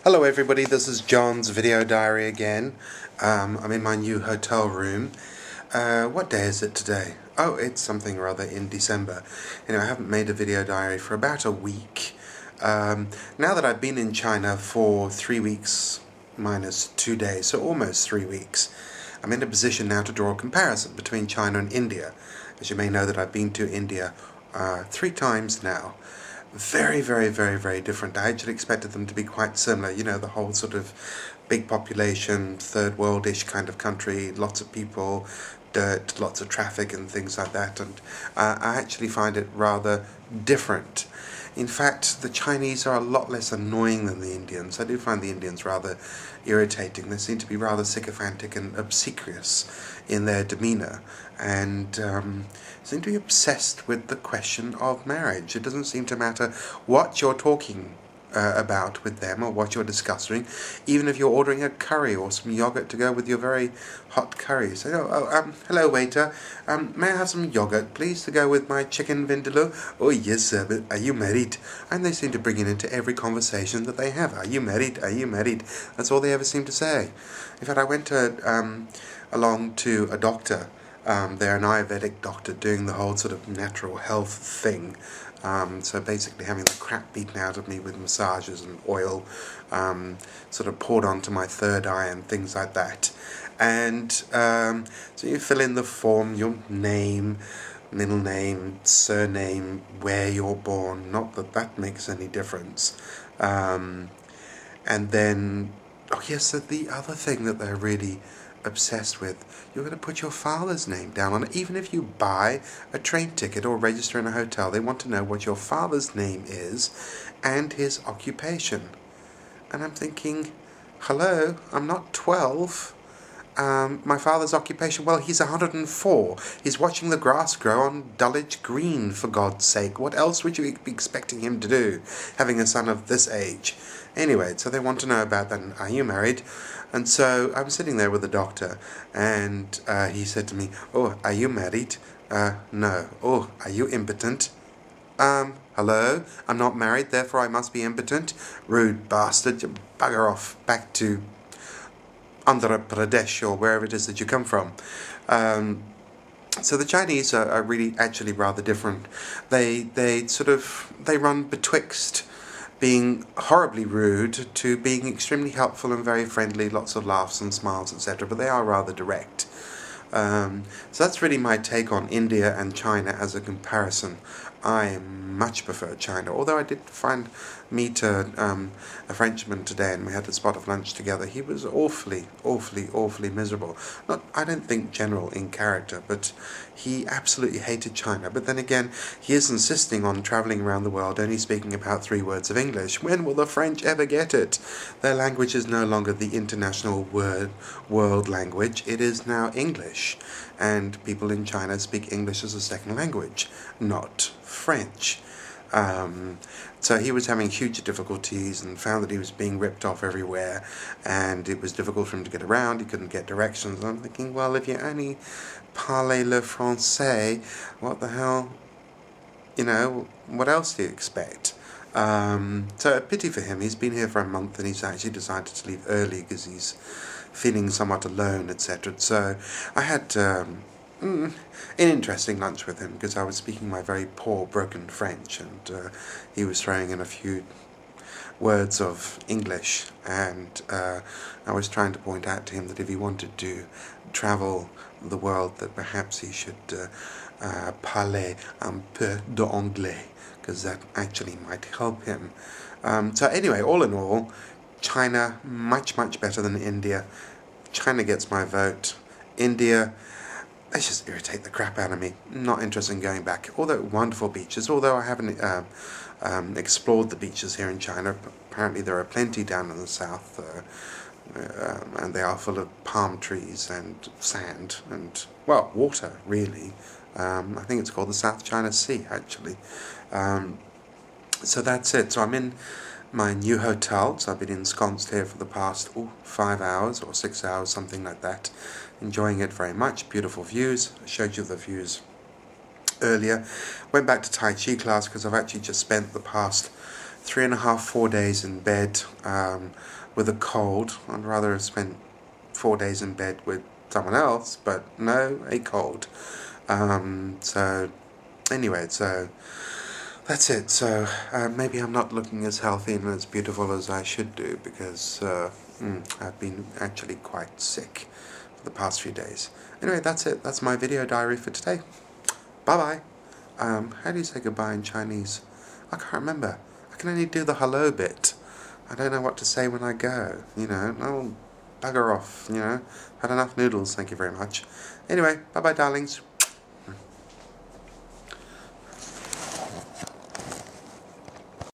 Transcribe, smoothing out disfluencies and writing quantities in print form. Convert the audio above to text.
Hello everybody, this is John's video diary again. I'm in my new hotel room. What day is it today? Oh, it's something or other in December. Anyway, I haven't made a video diary for about a week. Now that I've been in China for 3 weeks minus 2 days, so almost 3 weeks, I'm in a position now to draw a comparison between China and India. As you may know, that I've been to India 3 times now. Very, very, very, very different. I actually expected them to be quite similar. You know, the whole sort of big population, third world-ish kind of country, lots of people, dirt, lots of traffic and things like that. And I actually find it rather different. In fact, the Chinese are a lot less annoying than the Indians. I do find the Indians rather irritating. They seem to be rather sycophantic and obsequious in their demeanour, and seem to be obsessed with the question of marriage. It doesn't seem to matter what you're talking about with them or what you're discussing, even if you're ordering a curry or some yogurt to go with your very hot curry. So, hello waiter, may I have some yogurt please to go with my chicken vindaloo? Oh yes sir, but are you married? And they seem to bring it into every conversation that they have. Are you married? Are you married? That's all they ever seem to say. In fact, I went along to a doctor. They're an Ayurvedic doctor doing the whole sort of natural health thing. So basically having the crap beaten out of me with massages and oil sort of poured onto my third eye and things like that. And so you fill in the form, your name, middle name, surname, where you're born, not that that makes any difference. And then, oh yes, so the other thing that they're really obsessed with, you're going to put your father's name down on it. Even if you buy a train ticket or register in a hotel, they want to know what your father's name is and his occupation. And I'm thinking, hello, I'm not 12. My father's occupation, well, he's 104. He's watching the grass grow on Dulwich Green, for God's sake. What else would you be expecting him to do, having a son of this age? Anyway, so they want to know about that. Are you married? And so I was sitting there with the doctor, and he said to me, oh, are you married? No. Oh, are you impotent? Hello? I'm not married, therefore I must be impotent? Rude bastard, you bugger off back to Andhra Pradesh or wherever it is that you come from. So the Chinese are really actually rather different. They run betwixt being horribly rude to being extremely helpful and very friendly, lots of laughs and smiles, etc. But they are rather direct. So that's really my take on India and China as a comparison. I much prefer China, although I did meet a Frenchman today, and we had a spot of lunch together. He was awfully miserable. Not, I don't think general in character, but he absolutely hated China. But then again, he is insisting on travelling around the world, only speaking about 3 words of English. When will the French ever get it? Their language is no longer the international world language. It is now English. And people in China speak English as a second language, not French. So he was having huge difficulties and found that he was being ripped off everywhere, and it was difficult for him to get around. He couldn't get directions. And I'm thinking, well, if you only parlez le français, what the hell, what else do you expect? So a pity for him. He's been here for a month, and he's actually decided to leave early because he's feeling somewhat alone, etc. So I had an interesting lunch with him because I was speaking my very poor broken French, and he was throwing in a few words of English, and I was trying to point out to him that if he wanted to travel the world, that perhaps he should parler un peu d'anglais, because that actually might help him. So anyway, all in all, China, much better than India. China gets my vote. India, they just irritate the crap out of me. Not interested in going back. Although wonderful beaches, although I haven't explored the beaches here in China. Apparently there are plenty down in the south, and they are full of palm trees and sand and, well, water, really. I think it's called the South China Sea, actually. So that's it. So I'm in my new hotel, so I've been ensconced here for the past 5 hours or 6 hours, something like that. Enjoying it very much. Beautiful views. I showed you the views earlier. Went back to Tai Chi class because I've actually just spent the past 3.5, 4 days in bed with a cold. I'd rather have spent 4 days in bed with someone else, but no, a cold. So anyway, so that's it. So maybe I'm not looking as healthy and as beautiful as I should do, because I've been actually quite sick for the past few days. Anyway, that's it. That's my video diary for today. Bye bye. How do you say goodbye in Chinese? I can't remember. I can only do the hello bit. I don't know what to say when I go, you know. Oh, bugger off, you know. Had enough noodles, thank you very much. Anyway, bye bye darlings.